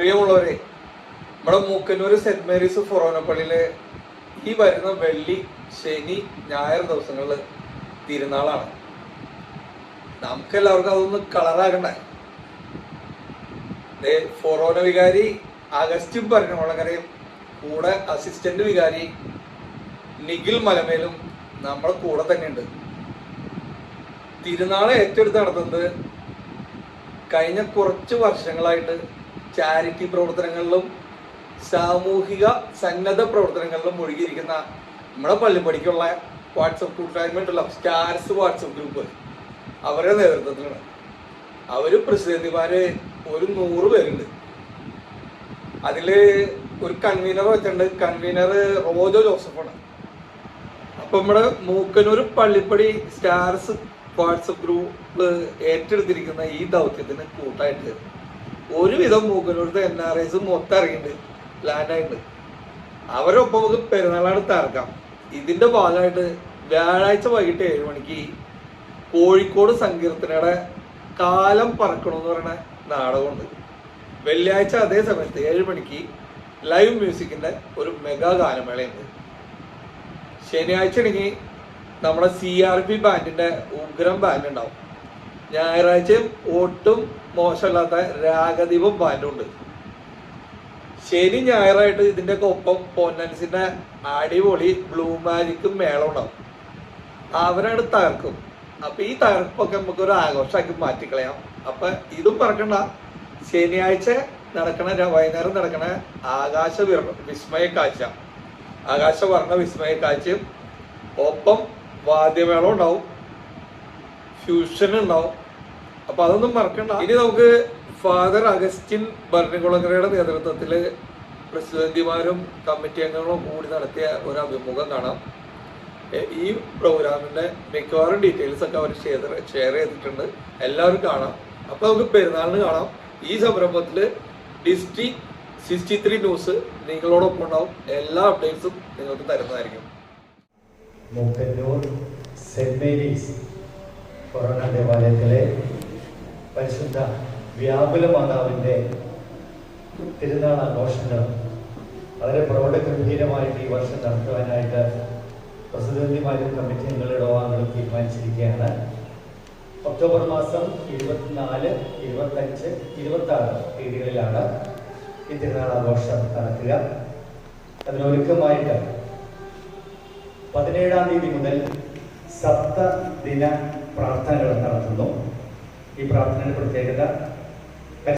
പ്രിയമുള്ളവരെ, നമ്മുടെ Mookkannoor saint Mary's ഫൊറോന പള്ളിയിലെ ഈ വരുന്ന വെള്ളി, ശനി, ഞായർ ദിവസങ്ങളിൽ തിരുനാളാണ്. നമുക്കെല്ലാവർക്കും അതൊന്ന് കളറാകണ്ടേ. ഫൊറോന വികാരി അഗസ്റ്റിൻ പറഞ്ഞോളങ്ങരയും കൂടെ അസിസ്റ്റന്റ് വികാരി നിഖിൽ മലമേലും നമ്മുടെ കൂടെ തന്നെയുണ്ട്. തിരുനാളെ ഏറ്റെടുത്ത് നടത്തുന്നത് കഴിഞ്ഞ കുറച്ച് വർഷങ്ങളായിട്ട് ചാരിറ്റി പ്രവർത്തനങ്ങളിലും സാമൂഹിക സന്നദ്ധ പ്രവർത്തനങ്ങളിലും മുഴുകിയിരിക്കുന്ന നമ്മുടെ പള്ളിപ്പടിക്കുള്ള വാട്സപ്പ് കൂട്ടായ്മയുള്ള സ്റ്റാർസ് വാട്സപ്പ് ഗ്രൂപ്പ്, അവരുടെ നേതൃത്വത്തിലാണ്. അവർ പ്രസിഡന്റുമാര് ഒരു 100 പേരുണ്ട്. അതില് ഒരു കൺവീനർ വെച്ചിട്ടുണ്ട്. കൺവീനർ റോജോ ജോസഫാണ്. അപ്പൊ നമ്മുടെ Mookkannoor Pallippady stars WhatsApp group ഏറ്റെടുത്തിരിക്കുന്ന ഈ ദൗത്യത്തിന് കൂട്ടായിട്ട് ഒരുവിധം മൂക്കന്നൂരത്തെ NRIs മൊത്തം ഇറങ്ങിയിട്ടുണ്ട്, പ്ലാനായിട്ട്. അവരൊപ്പം നമുക്ക് പെരുന്നാളാണ് തറക്കാം. ഇതിന്റെ ഭാഗമായിട്ട് വ്യാഴാഴ്ച വൈകിട്ട് 7 മണിക്ക് കോഴിക്കോട് സങ്കീർത്തനയുടെ കാലം പറക്കണമെന്ന് പറയുന്ന നാടകമുണ്ട്. വെള്ളിയാഴ്ച അതേ സമയത്ത് 7 മണിക്ക് ലൈവ് മ്യൂസിക്കിന്റെ ഒരു മെഗാ ഗാനമേളയുണ്ട്. ശനിയാഴ്ച ആണെങ്കിൽ നമ്മുടെ CRP ബാൻഡിന്റെ ഉഗ്രം ബാൻഡ് ഉണ്ടാവും. ഞായറാഴ്ചയും ഒട്ടും മോശമല്ലാത്ത രാഗദീപം ബാൻഡും ഉണ്ട്. ശനി ഞായറായിട്ട് ഇതിന്റെ ഒക്കെ ഒപ്പം പൊന്നൻസിന്റെ അടിപൊളി ബ്ലൂ മാജിക്കും മേളം ഉണ്ടാവും. അവരാണ് തകർക്കും. അപ്പൊ ഈ തകർപ്പൊക്കെ നമുക്ക് ഒരു ആഘോഷമാക്കി മാറ്റിക്കളയാം. അപ്പൊ ഇതും പറക്കണ്ട. ശനിയാഴ്ച വൈകുന്നേരം നടക്കണ വിസ്മയ കാഴ്ച, ആകാശവർണ്ണ വിസ്മയ കാഴ്ചയും ഒപ്പം വാദ്യമേളം ഉണ്ടാവും, ഫ്യൂഷൻ ഉണ്ടാവും. അപ്പൊ അതൊന്നും മറക്കണ്ട. ഇനി നമുക്ക് ഫാദർ അഗസ്റ്റിൻ ഭരണകുളങ്ങരയുടെ നേതൃത്വത്തിൽ പ്രസിഡന്റുമാരും കമ്മിറ്റി അംഗങ്ങളും കൂടി നടത്തിയ ഒരു അഭിമുഖം കാണാം. ഈ പ്രോഗ്രാമിന്റെ മിക്കവാറും ഡീറ്റെയിൽസ് ഒക്കെ അവർ ഷെയർ ചെയ്തിട്ടുണ്ട്. എല്ലാവരും കാണാം. അപ്പൊ നമുക്ക് പെരുന്നാളിന് കാണാം. ഈ സംരംഭത്തില് ഡിസ്ട്രിക്ട് 63 ന്യൂസ് നിങ്ങളോടൊപ്പം ഉണ്ടാവും. എല്ലാ അപ്ഡേറ്റ്സും നിങ്ങൾക്ക് തരുന്നതായിരിക്കും. മൂക്കന്നൂർ സെന്റ് മേരീസ് ഫൊറോന ദേവാലയത്തിലെ പരിശുദ്ധ വ്യാകുല മാതാവിൻ്റെ തിരുനാൾ ആഘോഷങ്ങൾ വളരെ പ്രൗഢഗംഭീരമായിട്ട് ഈ വർഷം നടത്തുവാനായിട്ട് പ്രസിഡന്റുമാരും കമ്മിറ്റി അംഗങ്ങളുടെ യോഗങ്ങളും തീരുമാനിച്ചിരിക്കുകയാണ്. ഒക്ടോബർ മാസം 24, 25, 26 തീയതികളിലാണ് ഈ തിരുനാൾ ആഘോഷം നടക്കുക. അതിനൊരുക്കമായിട്ട് 17-ാം തീയതി മുതൽ സപ്തദിന പ്രാർത്ഥനകൾ നടത്തുന്നു. ഈ പ്രാർത്ഥനയുടെ പ്രത്യേകത